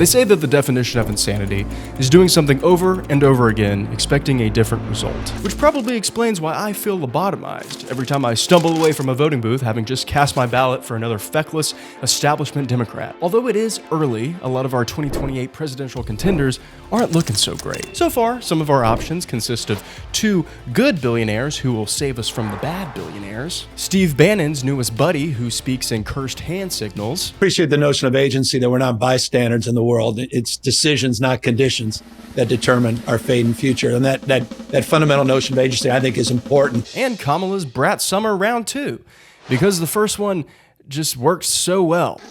They say that the definition of insanity is doing something over and over again, expecting a different result. Which probably explains why I feel lobotomized every time I stumble away from a voting booth having just cast my ballot for another feckless establishment Democrat. Although it is early, a lot of our 2028 presidential contenders aren't looking so great. So far, some of our options consist of two good billionaires who will save us from the bad billionaires, Steve Bannon's newest buddy who speaks in cursed hand signals. Appreciate the notion of agency, that we're not bystanders in the world. It's decisions, not conditions, that determine our fate and future. And that fundamental notion of agency, I think, is important. And Kamala's Brat Summer Round 2, because the first one just worked so well.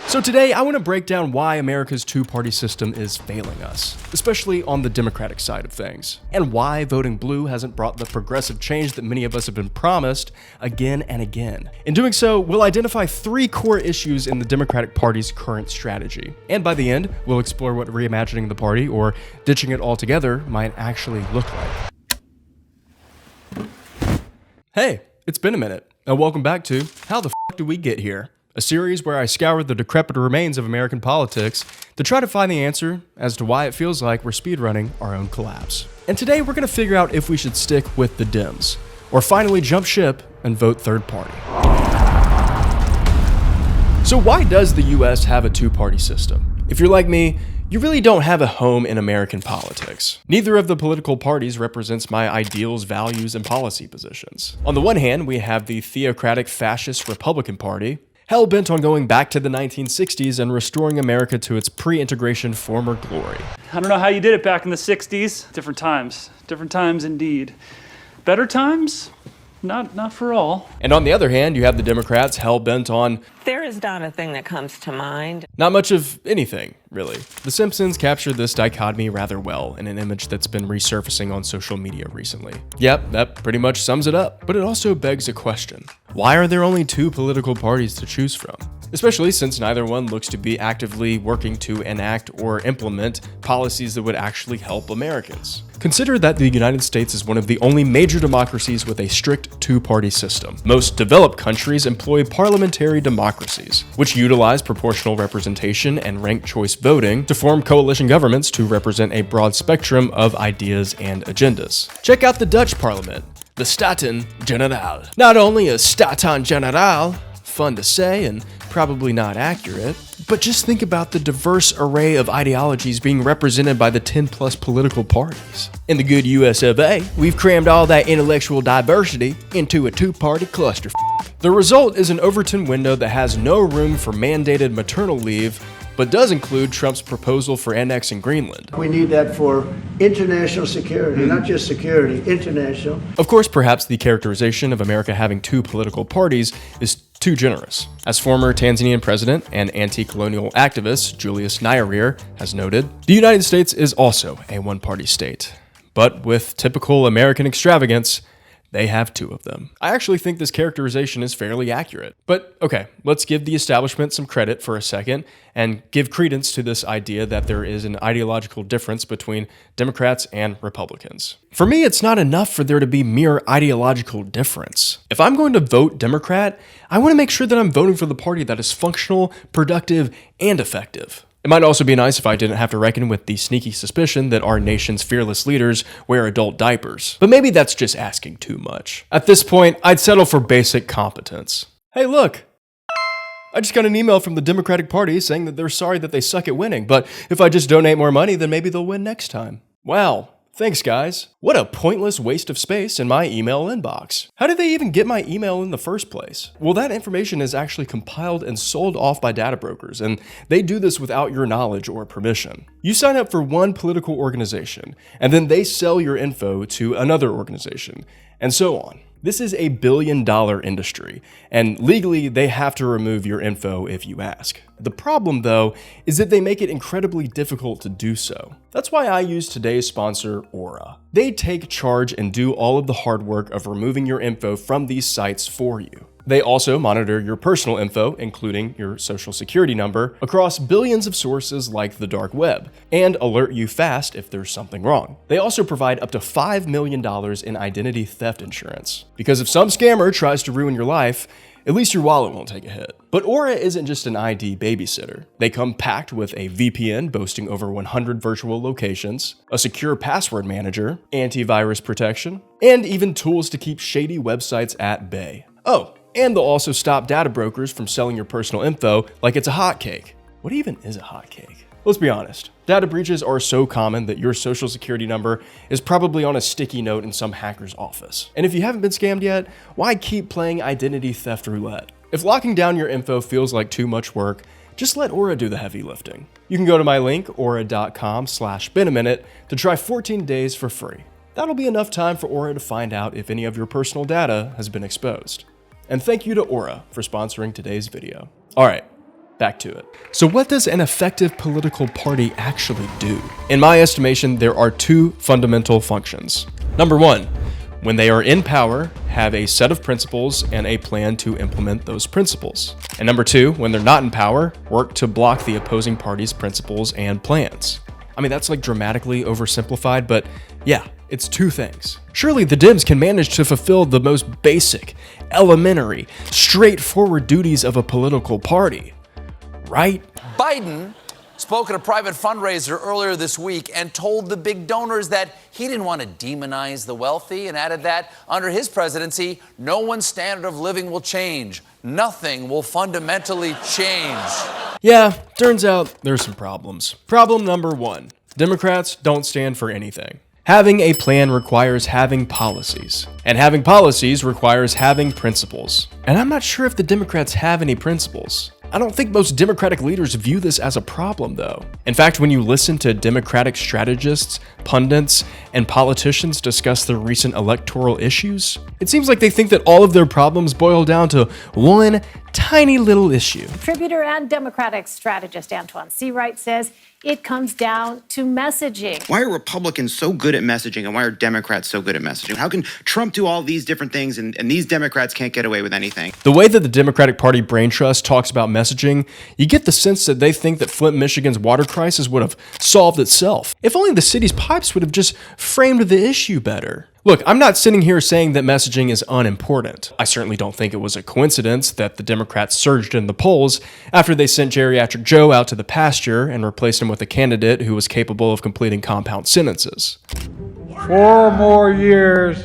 So today, I want to break down why America's two-party system is failing us, especially on the Democratic side of things, and why voting blue hasn't brought the progressive change that many of us have been promised again and again. In doing so, we'll identify 3 core issues in the Democratic Party's current strategy. And by the end, we'll explore what reimagining the party, or ditching it altogether, might actually look like. Hey, it's been a minute, and welcome back to How the F*** Did We Get Here? A series where I scour the decrepit remains of American politics to try to find the answer as to why it feels like we're speedrunning our own collapse. And today we're going to figure out if we should stick with the Dems, or finally jump ship and vote third party. So why does the US have a two-party system? If you're like me, you really don't have a home in American politics. Neither of the political parties represents my ideals, values, and policy positions. On the one hand, we have the theocratic fascist Republican Party, hell-bent on going back to the 1960s and restoring America to its pre-integration former glory. I don't know how you did it back in the 60s. Different times indeed. Better times? Not for all. And on the other hand, you have the Democrats hell-bent on... There is not a thing that comes to mind. Not much of anything, really. The Simpsons captured this dichotomy rather well in an image that's been resurfacing on social media recently. Yep, that pretty much sums it up. But it also begs a question. Why are there only 2 political parties to choose from? Especially since neither one looks to be actively working to enact or implement policies that would actually help Americans. Consider that the United States is one of the only major democracies with a strict two-party system. Most developed countries employ parliamentary democracies, which utilize proportional representation and ranked choice voting to form coalition governments to represent a broad spectrum of ideas and agendas. Check out the Dutch parliament, the Staten-Generaal. Not only is Staten-Generaal fun to say and probably not accurate, but just think about the diverse array of ideologies being represented by the 10+ political parties. In the good US of A, we've crammed all that intellectual diversity into a two-party cluster. The result is an Overton window that has no room for mandated maternal leave, but does include Trump's proposal for annexing Greenland. We need that for international security, not just security, international. Of course, perhaps the characterization of America having 2 political parties is too generous. As former Tanzanian president and anti-colonial activist Julius Nyerere has noted, the United States is also a one-party state. But with typical American extravagance, they have 2 of them. I actually think this characterization is fairly accurate. But okay, let's give the establishment some credit for a second and give credence to this idea that there is an ideological difference between Democrats and Republicans. For me, it's not enough for there to be mere ideological difference. If I'm going to vote Democrat, I want to make sure that I'm voting for the party that is functional, productive, and effective. It might also be nice if I didn't have to reckon with the sneaky suspicion that our nation's fearless leaders wear adult diapers. But maybe that's just asking too much. At this point, I'd settle for basic competence. Hey, look! I just got an email from the Democratic Party saying that they're sorry that they suck at winning, but if I just donate more money, then maybe they'll win next time. Wow. Thanks, guys. What a pointless waste of space in my email inbox. How did they even get my email in the first place? Well, that information is actually compiled and sold off by data brokers, and they do this without your knowledge or permission. You sign up for one political organization, and then they sell your info to another organization, and so on. This is a billion-dollar industry, and legally they have to remove your info if you ask. The problem, though, is that they make it incredibly difficult to do so. That's why I use today's sponsor, Aura. They take charge and do all of the hard work of removing your info from these sites for you. They also monitor your personal info, including your social security number, across billions of sources like the dark web, and alert you fast if there's something wrong. They also provide up to $5 million in identity theft insurance. Because if some scammer tries to ruin your life, At least your wallet won't take a hit. But Aura isn't just an ID babysitter. They come packed with a VPN boasting over 100 virtual locations, a secure password manager, antivirus protection, and even tools to keep shady websites at bay. Oh, and they'll also stop data brokers from selling your personal info like it's a hotcake. What even is a hotcake? Let's be honest, data breaches are so common that your social security number is probably on a sticky note in some hacker's office. And if you haven't been scammed yet, why keep playing identity theft roulette? If locking down your info feels like too much work, just let Aura do the heavy lifting. You can go to my link, aura.com/Benaminute, to try 14 days for free. That'll be enough time for Aura to find out if any of your personal data has been exposed. And thank you to Aura for sponsoring today's video. All right. Back to it. So what does an effective political party actually do? In my estimation, there are two fundamental functions. Number one, when they are in power, have a set of principles and a plan to implement those principles. And number two, when they're not in power, work to block the opposing party's principles and plans. I mean, that's like dramatically oversimplified, but yeah, it's two things. Surely the Dems can manage to fulfill the most basic, elementary, straightforward duties of a political party. Right? Biden spoke at a private fundraiser earlier this week and told the big donors that he didn't want to demonize the wealthy, and added that under his presidency, no one's standard of living will change. Nothing will fundamentally change. Yeah, turns out there's some problems. Problem number one, Democrats don't stand for anything. Having a plan requires having policies, and having policies requires having principles. And I'm not sure if the Democrats have any principles. I don't think most Democratic leaders view this as a problem, though. In fact, when you listen to Democratic strategists, pundits, and politicians discuss their recent electoral issues, it seems like they think that all of their problems boil down to one tiny little issue. Contributor and Democratic strategist Antoine Seawright says it comes down to messaging. Why are Republicans so good at messaging, and why are Democrats so good at messaging? How can Trump do all these different things and these Democrats can't get away with anything? The way that the Democratic Party brain trust talks about messaging, you get the sense that they think that Flint, Michigan's water crisis would have solved itself. If only the city's pipes would have just framed the issue better. Look, I'm not sitting here saying that messaging is unimportant. I certainly don't think it was a coincidence that the Democrats surged in the polls after they sent Geriatric Joe out to the pasture and replaced him with a candidate who was capable of completing compound sentences. 4 more years.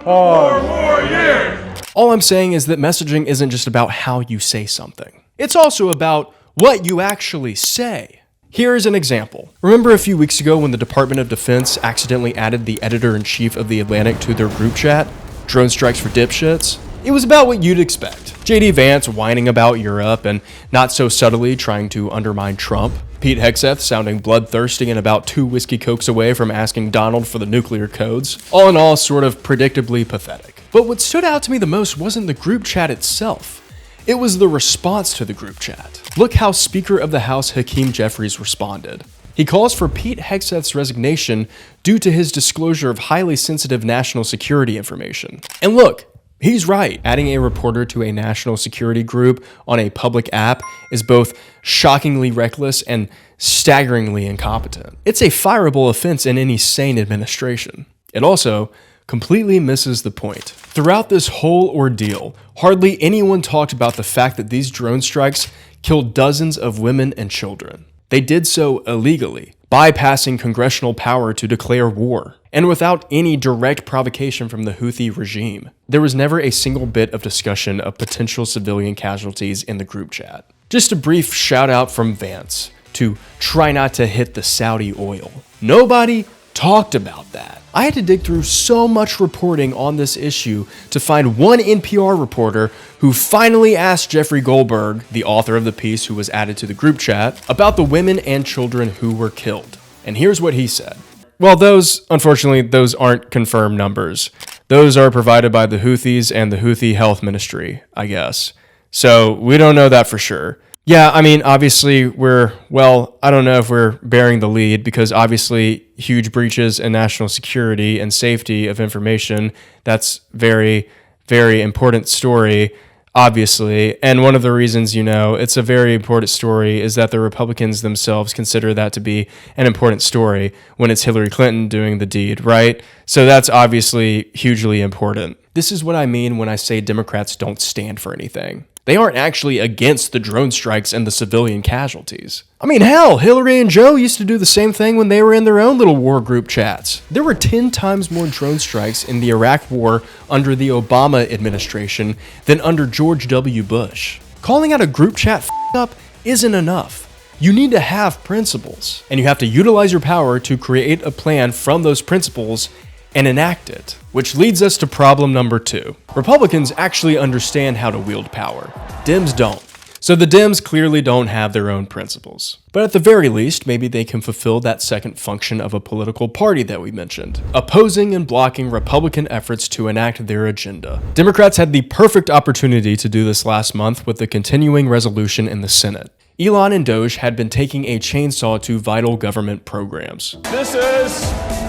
Pause. 4 more years. All I'm saying is that messaging isn't just about how you say something. It's also about what you actually say. Here's an example. Remember a few weeks ago when the Department of Defense accidentally added the editor-in-chief of The Atlantic to their group chat? Drone strikes for dipshits? It was about what you'd expect. J.D. Vance whining about Europe and not so subtly trying to undermine Trump. Pete Hegseth sounding bloodthirsty and about 2 whiskey cokes away from asking Donald for the nuclear codes. All in all, sort of predictably pathetic. But what stood out to me the most wasn't the group chat itself. It was the response to the group chat. Look how Speaker of the House Hakeem Jeffries responded. He calls for Pete Hegseth's resignation due to his disclosure of highly sensitive national security information. And look, he's right. Adding a reporter to a national security group on a public app is both shockingly reckless and staggeringly incompetent. It's a fireable offense in any sane administration. It also completely misses the point. Throughout this whole ordeal, hardly anyone talked about the fact that these drone strikes killed dozens of women and children. They did so illegally, bypassing congressional power to declare war, and without any direct provocation from the Houthi regime. There was never a single bit of discussion of potential civilian casualties in the group chat. Just a brief shout out from Vance to try not to hit the Saudi oil. Nobody talked about that. I had to dig through so much reporting on this issue to find one NPR reporter who finally asked Jeffrey Goldberg, the author of the piece who was added to the group chat, about the women and children who were killed. And here's what he said. Well, unfortunately, those aren't confirmed numbers. Those are provided by the Houthis and the Houthi Health Ministry, I guess. So we don't know that for sure. Yeah, I mean, obviously I don't know if we're bearing the lead because obviously huge breaches in national security and safety of information, that's very, very important story, obviously. And one of the reasons, it's a very important story is that the Republicans themselves consider that to be an important story when it's Hillary Clinton doing the deed, right? So that's obviously hugely important. This is what I mean when I say Democrats don't stand for anything. They aren't actually against the drone strikes and the civilian casualties. I mean, hell, Hillary and Joe used to do the same thing when they were in their own little war group chats. There were 10 times more drone strikes in the Iraq War under the Obama administration than under George W. Bush. Calling out a group chat up isn't enough. You need to have principles, and you have to utilize your power to create a plan from those principles and enact it. Which leads us to problem number 2. Republicans actually understand how to wield power. Dems don't. So the Dems clearly don't have their own principles. But at the very least, maybe they can fulfill that second function of a political party that we mentioned, opposing and blocking Republican efforts to enact their agenda. Democrats had the perfect opportunity to do this last month with the continuing resolution in the Senate. Elon and Doge had been taking a chainsaw to vital government programs. This is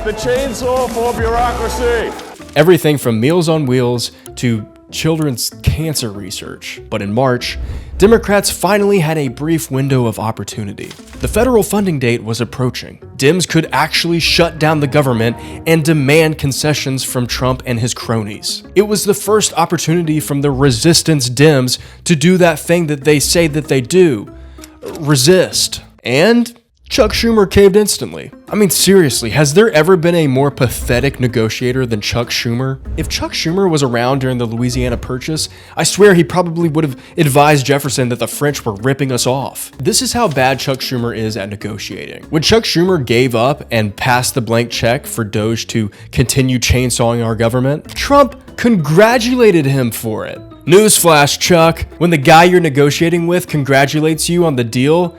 the chainsaw for bureaucracy. Everything from Meals on Wheels to children's cancer research. But in March, Democrats finally had a brief window of opportunity. The federal funding date was approaching. Dems could actually shut down the government and demand concessions from Trump and his cronies. It was the first opportunity from the resistance Dems to do that thing that they say that they do. Resist. And Chuck Schumer caved instantly. I mean, seriously, has there ever been a more pathetic negotiator than Chuck Schumer? If Chuck Schumer was around during the Louisiana Purchase, I swear he probably would have advised Jefferson that the French were ripping us off. This is how bad Chuck Schumer is at negotiating. When Chuck Schumer gave up and passed the blank check for Doge to continue chainsawing our government, Trump congratulated him for it. Newsflash, Chuck, when the guy you're negotiating with congratulates you on the deal,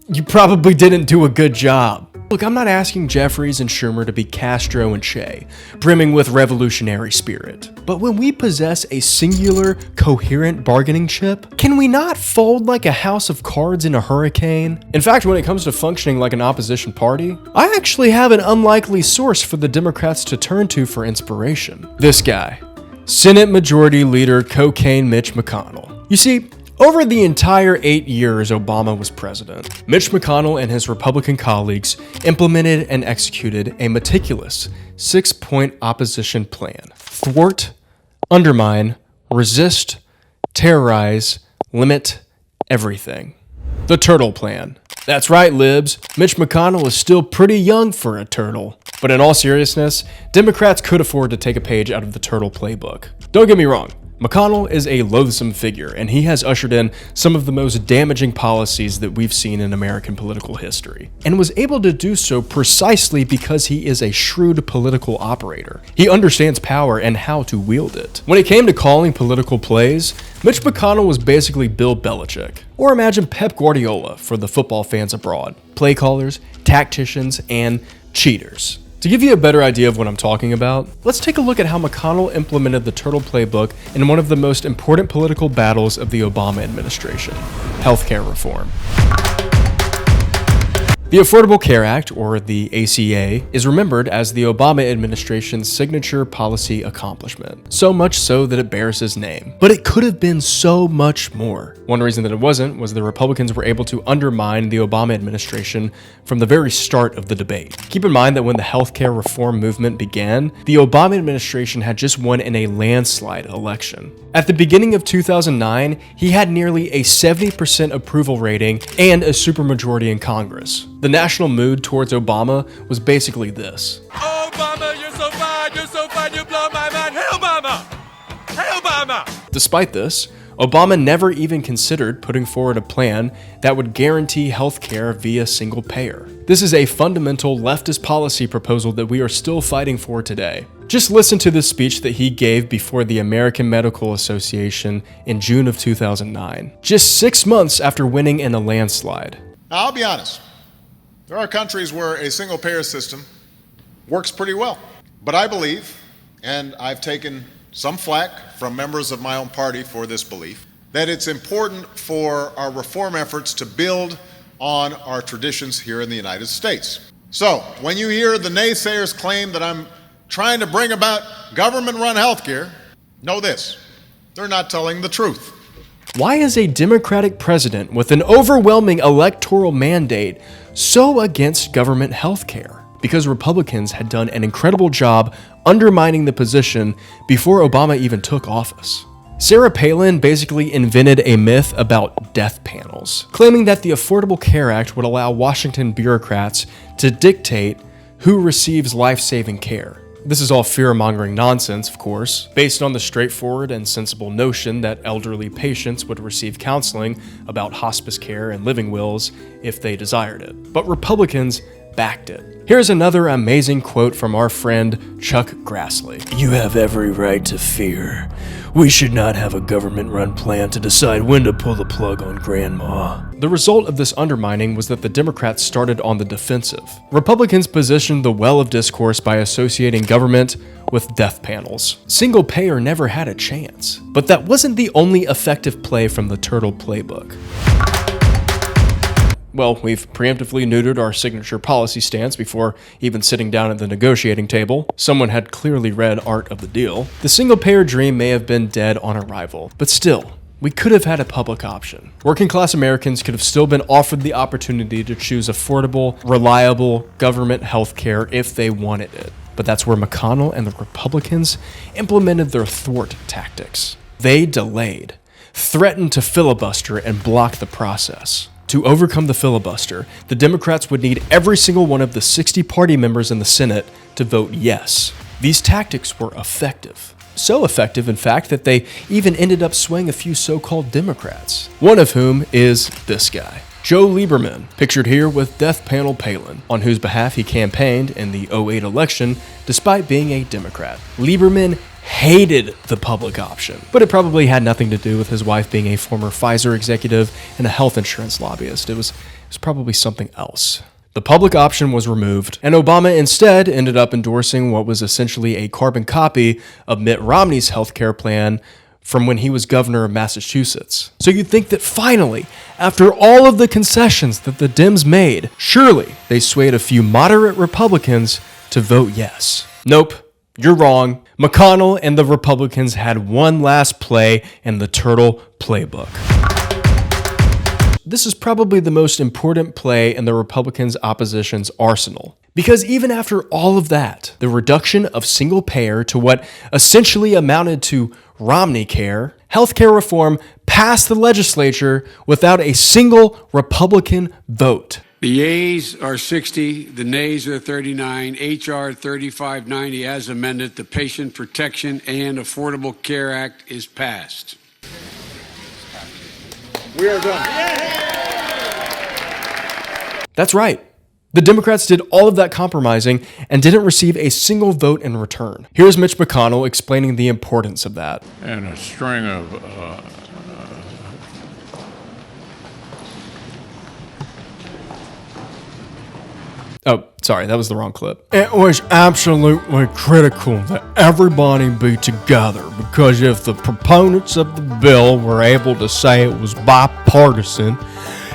you probably didn't do a good job. Look, I'm not asking Jeffries and Schumer to be Castro and Che, brimming with revolutionary spirit. But when we possess a singular, coherent bargaining chip, can we not fold like a house of cards in a hurricane? In fact, when it comes to functioning like an opposition party, I actually have an unlikely source for the Democrats to turn to for inspiration. This guy, Senate Majority Leader Cocaine Mitch McConnell. You see, over the entire 8 years Obama was president, Mitch McConnell and his Republican colleagues implemented and executed a meticulous 6-point opposition plan. Thwart, undermine, resist, terrorize, limit, everything. The Turtle Plan. That's right, libs. Mitch McConnell is still pretty young for a turtle. But in all seriousness, Democrats could afford to take a page out of the Turtle playbook. Don't get me wrong. McConnell is a loathsome figure, and he has ushered in some of the most damaging policies that we've seen in American political history, and was able to do so precisely because he is a shrewd political operator. He understands power and how to wield it. When it came to calling political plays, Mitch McConnell was basically Bill Belichick. Or imagine Pep Guardiola for the football fans abroad. Play callers, tacticians, and cheaters. To give you a better idea of what I'm talking about, let's take a look at how McConnell implemented the Turtle Playbook in one of the most important political battles of the Obama administration: healthcare reform. The Affordable Care Act, or the ACA, is remembered as the Obama administration's signature policy accomplishment, so much so that it bears his name. But it could have been so much more. One reason that it wasn't was the Republicans were able to undermine the Obama administration from the very start of the debate. Keep in mind that when the healthcare reform movement began, the Obama administration had just won in a landslide election. At the beginning of 2009, he had nearly a 70% approval rating and a supermajority in Congress. The national mood towards Obama was basically this: Obama, you're so fine, you blow my mind. Hey, Obama! Hey, Obama! Despite this, Obama never even considered putting forward a plan that would guarantee health care via single payer. This is a fundamental leftist policy proposal that we are still fighting for today. Just listen to this speech that he gave before the American Medical Association in June of 2009, just 6 months after winning in a landslide. Now, I'll be honest. There are countries where a single-payer system works pretty well. But I believe, and I've taken some flack from members of my own party for this belief, that it's important for our reform efforts to build on our traditions here in the United States. So, when you hear the naysayers claim that I'm trying to bring about government-run healthcare, know this: they're not telling the truth. Why is a Democratic president with an overwhelming electoral mandate so against government health care? because Republicans had done an incredible job undermining the position before Obama even took office. Sarah Palin basically invented a myth about death panels, claiming that the Affordable Care Act would allow Washington bureaucrats to dictate who receives life-saving care. This is all fear-mongering nonsense, of course, based on the straightforward and sensible notion that elderly patients would receive counseling about hospice care and living wills if they desired it. But Republicans backed it. Here's another amazing quote from our friend Chuck Grassley. "You have every right to fear. We should not have a government-run plan to decide when to pull the plug on grandma." The result of this undermining was that the Democrats started on the defensive. Republicans positioned the well of discourse by associating government with death panels. Single payer never had a chance. But that wasn't the only effective play from the Turtle playbook. Well, we've preemptively neutered our signature policy stance before even sitting down at the negotiating table. Someone had clearly read Art of the Deal. The single-payer dream may have been dead on arrival, but still, we could have had a public option. Working-class Americans could have still been offered the opportunity to choose affordable, reliable government health care if they wanted it. But that's where McConnell and the Republicans implemented their thwart tactics. They delayed, threatened to filibuster and block the process. To overcome the filibuster, the Democrats would need every single one of the 60 party members in the Senate to vote yes. These tactics were effective. So effective, in fact, that they even ended up swaying a few so-called Democrats. One of whom is this guy, Joe Lieberman, pictured here with Death Panel Palin, on whose behalf he campaigned in the 2008 election despite being a Democrat. Lieberman hated the public option, but it probably had nothing to do with his wife being a former Pfizer executive and a health insurance lobbyist. It was probably something else. The public option was removed, and Obama instead ended up endorsing what was essentially a carbon copy of Mitt Romney's healthcare plan from when he was governor of Massachusetts. So you'd think that finally, after all of the concessions that the Dems made, surely they swayed a few moderate Republicans to vote yes. Nope. You're wrong. McConnell and the Republicans had one last play in the Turtle playbook. This is probably the most important play in the Republicans' opposition's arsenal. Because even after all of that, the reduction of single payer to what essentially amounted to Romney care, healthcare reform passed the legislature without a single Republican vote. The yeas are 60, the nays are 39. H.R. 3590 as amended, the Patient Protection and Affordable Care Act is passed. We are done. That's right. The Democrats did all of that compromising and didn't receive a single vote in return. Here's Mitch McConnell explaining the importance of that. And a string of Oh, sorry, that was the wrong clip. It was absolutely critical that everybody be together, because if the proponents of the bill were able to say it was bipartisan,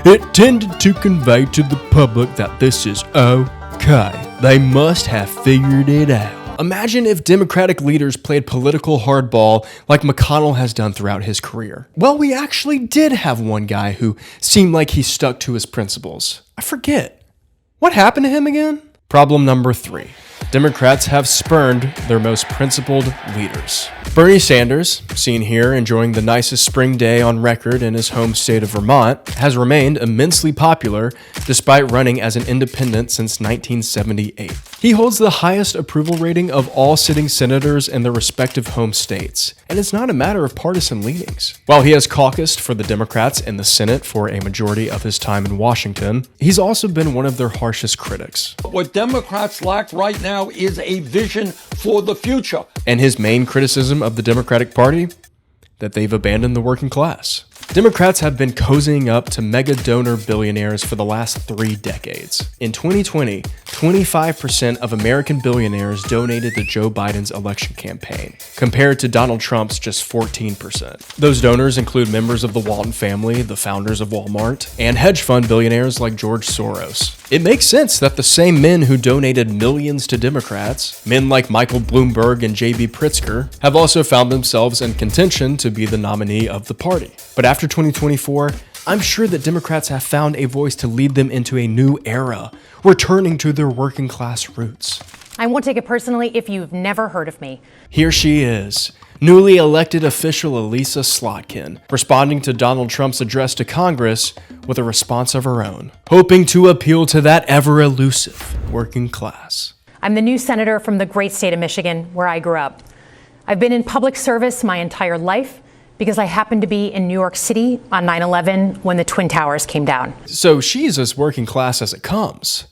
it tended to convey to the public that this is okay. They must have figured it out. Imagine if Democratic leaders played political hardball like McConnell has done throughout his career. Well, we actually did have one guy who seemed like he stuck to his principles. I forget. What happened to him again? Problem number 3. Democrats have spurned their most principled leaders. Bernie Sanders, seen here enjoying the nicest spring day on record in his home state of Vermont, has remained immensely popular despite running as an independent since 1978. He holds the highest approval rating of all sitting senators in their respective home states, and it's not a matter of partisan leanings. While he has caucused for the Democrats in the Senate for a majority of his time in Washington, he's also been one of their harshest critics. What Democrats lack right now is a vision for the future. And his main criticism of the Democratic Party? That they've abandoned the working class. Democrats have been cozying up to mega donor billionaires for the last 3 decades. In 2020, 25% of American billionaires donated to Joe Biden's election campaign, compared to Donald Trump's just 14%. Those donors include members of the Walton family, the founders of Walmart, and hedge fund billionaires like George Soros. It makes sense that the same men who donated millions to Democrats, men like Michael Bloomberg and J.B. Pritzker, have also found themselves in contention to be the nominee of the party. But after 2024, I'm sure that Democrats have found a voice to lead them into a new era, returning to their working class roots. I won't take it personally if you've never heard of me. Here she is, newly elected official Elisa Slotkin, responding to Donald Trump's address to Congress with a response of her own, hoping to appeal to that ever-elusive working class. I'm the new senator from the great state of Michigan, where I grew up. I've been in public service my entire life because I happened to be in New York City on 9/11 when the Twin Towers came down. So she's as working class as it comes.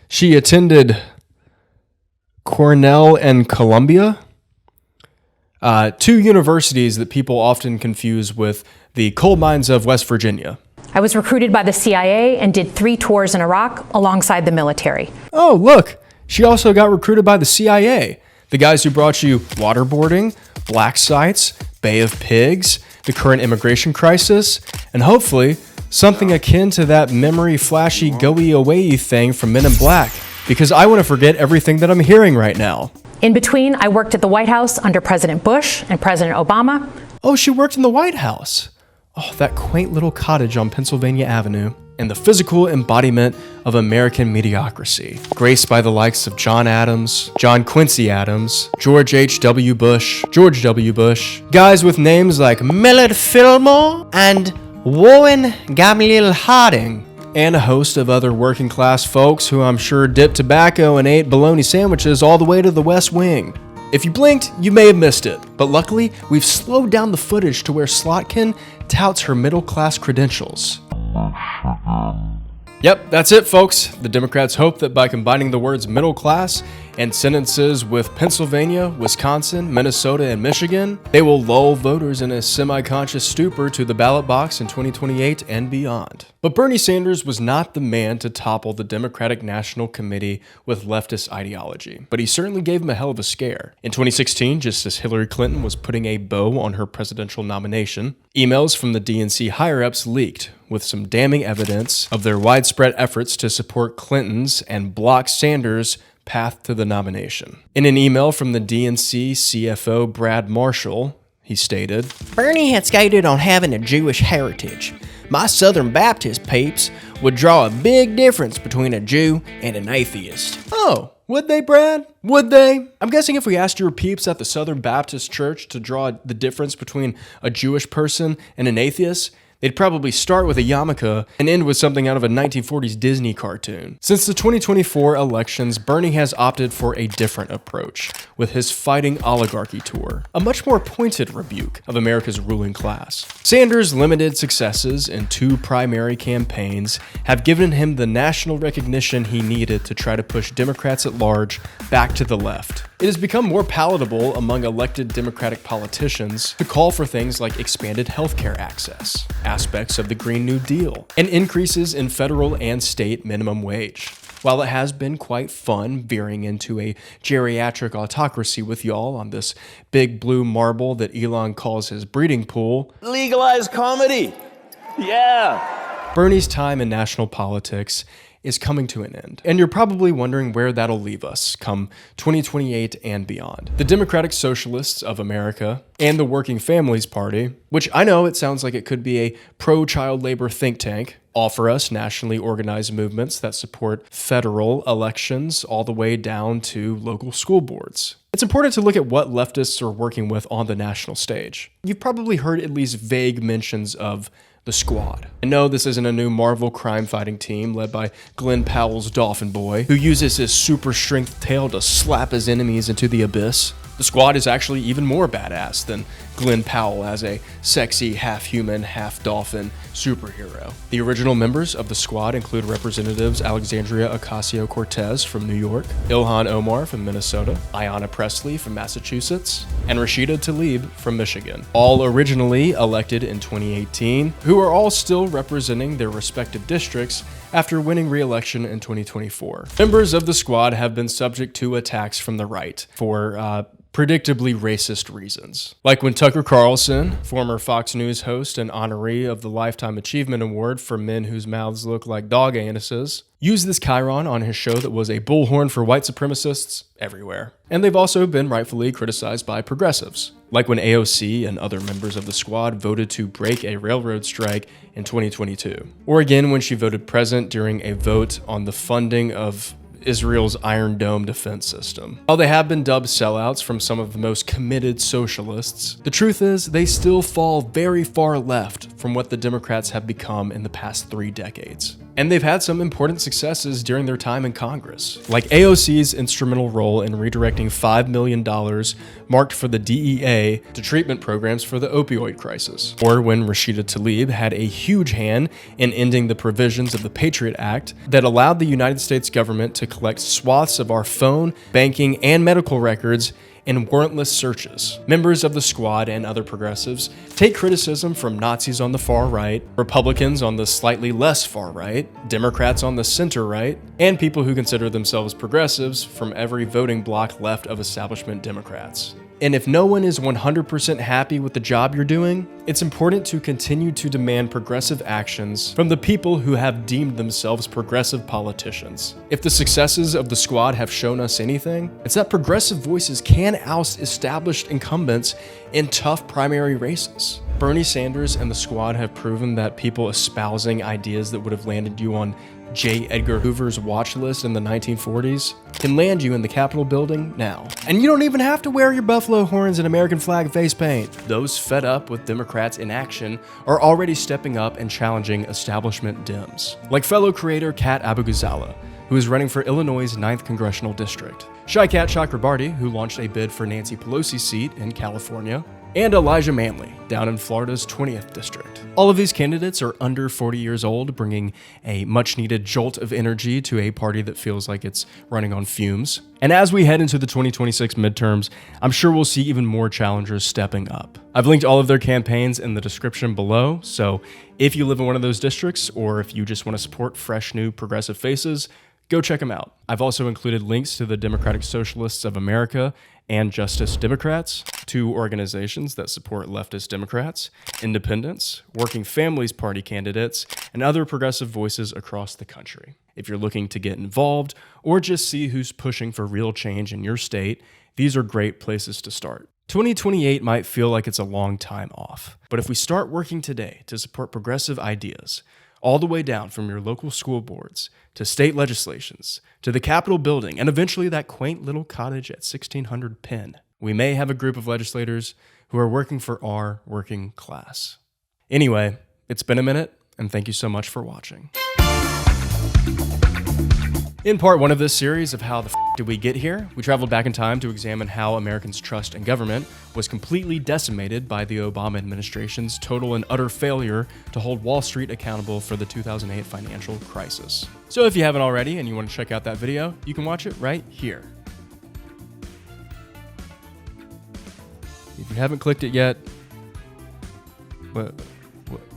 She attended Cornell and Columbia, two universities that people often confuse with the coal mines of West Virginia. I was recruited by the CIA and did 3 tours in Iraq alongside the military. Oh, look, she also got recruited by the CIA, the guys who brought you waterboarding, black sites, Bay of Pigs, the current immigration crisis, and hopefully something akin to that memory flashy go-away thing from Men in Black, because I want to forget everything that I'm hearing right now. In between, I worked at the White House under President Bush and President Obama. Oh, she worked in the White House. Oh, that quaint little cottage on Pennsylvania Avenue. And the physical embodiment of American mediocrity, graced by the likes of John Adams, John Quincy Adams, George H.W. Bush, George W. Bush, guys with names like Millard Fillmore and Warren Gamliel Harding, and a host of other working class folks who I'm sure dipped tobacco and ate bologna sandwiches all the way to the West Wing. If you blinked, you may have missed it, but luckily, we've slowed down the footage to where Slotkin touts her middle-class credentials. Yep, that's it, folks. The Democrats hope that by combining the words middle class and sentences with Pennsylvania, Wisconsin, Minnesota, and Michigan, they will lull voters in a semi-conscious stupor to the ballot box in 2028 and beyond. But Bernie Sanders was not the man to topple the Democratic National Committee with leftist ideology, but he certainly gave him a hell of a scare. In 2016, just as Hillary Clinton was putting a bow on her presidential nomination, emails from the DNC higher-ups leaked with some damning evidence of their widespread efforts to support Clinton's and block Sanders' path to the nomination. In an email from the DNC CFO Brad Marshall, he stated, "Bernie had skated on having a Jewish heritage. My Southern Baptist peeps would draw a big difference between a Jew and an atheist." Oh, would they, Brad? Would they? I'm guessing if we asked your peeps at the Southern Baptist Church to draw the difference between a Jewish person and an atheist, they'd probably start with a yarmulke and end with something out of a 1940s Disney cartoon. Since the 2024 elections, Bernie has opted for a different approach with his Fighting Oligarchy tour, a much more pointed rebuke of America's ruling class. Sanders' limited successes in 2 primary campaigns have given him the national recognition he needed to try to push Democrats at large back to the left. It has become more palatable among elected Democratic politicians to call for things like expanded healthcare access, aspects of the Green New Deal, and increases in federal and state minimum wage. While it has been quite fun veering into a geriatric autocracy with y'all on this big blue marble that Elon calls his breeding pool, legalize comedy. Yeah. Bernie's time in national politics is coming to an end. And you're probably wondering where that'll leave us come 2028 and beyond. The Democratic Socialists of America and the Working Families Party, which I know it sounds like it could be a pro-child labor think tank, offer us nationally organized movements that support federal elections all the way down to local school boards. It's important to look at what leftists are working with on the national stage. You've probably heard at least vague mentions of the Squad. I know this isn't a new Marvel crime-fighting team led by Glenn Powell's Dolphin Boy, who uses his super strength tail to slap his enemies into the abyss. The Squad is actually even more badass than Glenn Powell as a sexy, half-human, half-dolphin superhero. The original members of the Squad include Representatives Alexandria Ocasio-Cortez from New York, Ilhan Omar from Minnesota, Ayanna Pressley from Massachusetts, and Rashida Tlaib from Michigan, all originally elected in 2018, who are all still representing their respective districts after winning re-election in 2024. Members of the Squad have been subject to attacks from the right for predictably racist reasons. Like when Tucker Carlson, former Fox News host and honoree of the Lifetime Achievement Award for men whose mouths look like dog anuses, used this chyron on his show that was a bullhorn for white supremacists everywhere. And they've also been rightfully criticized by progressives, like when AOC and other members of the squad voted to break a railroad strike in 2022. Or again when she voted present during a vote on the funding of Israel's Iron Dome defense system. While they have been dubbed sellouts from some of the most committed socialists, the truth is they still fall very far left from what the Democrats have become in the past 3 decades. And they've had some important successes during their time in Congress, like AOC's instrumental role in redirecting $5 million marked for the DEA to treatment programs for the opioid crisis, or when Rashida Tlaib had a huge hand in ending the provisions of the Patriot Act that allowed the United States government to collect swaths of our phone, banking, and medical records in warrantless searches. Members of the squad and other progressives take criticism from Nazis on the far right, Republicans on the slightly less far right, Democrats on the center right, and people who consider themselves progressives from every voting bloc left of establishment Democrats. And if no one is 100% happy with the job you're doing, it's important to continue to demand progressive actions from the people who have deemed themselves progressive politicians. If the successes of the squad have shown us anything, it's that progressive voices can oust established incumbents in tough primary races. Bernie Sanders and the squad have proven that people espousing ideas that would have landed you on J. Edgar Hoover's watch list in the 1940s can land you in the Capitol building now. And you don't even have to wear your buffalo horns and American flag face paint. Those fed up with Democrats' inaction are already stepping up and challenging establishment Dems, like fellow creator Kat Abou-Ghazala, who is running for Illinois' 9th Congressional District, Shy-Kat Chakrabarti, who launched a bid for Nancy Pelosi's seat in California, and Elijah Manley, down in Florida's 20th District. All of these candidates are under 40 years old, bringing a much-needed jolt of energy to a party that feels like it's running on fumes. And as we head into the 2026 midterms, I'm sure we'll see even more challengers stepping up. I've linked all of their campaigns in the description below, so if you live in one of those districts, or if you just want to support fresh, new, progressive faces, go check them out. I've also included links to the Democratic Socialists of America and Justice Democrats, 2 organizations that support leftist Democrats, independents, Working Families Party candidates, and other progressive voices across the country. If you're looking to get involved or just see who's pushing for real change in your state, these are great places to start. 2028 might feel like it's a long time off, but if we start working today to support progressive ideas, all the way down from your local school boards to state legislations to the Capitol building and eventually that quaint little cottage at 1600 Penn, we may have a group of legislators who are working for our working class. Anyway, it's been a minute, and thank you so much for watching. In part 1 of this series of How the F Did We Get Here, we traveled back in time to examine how Americans' trust in government was completely decimated by the Obama administration's total and utter failure to hold Wall Street accountable for the 2008 financial crisis. So if you haven't already and you want to check out that video, you can watch it right here. If you haven't clicked it yet,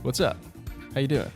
what's up? How you doing?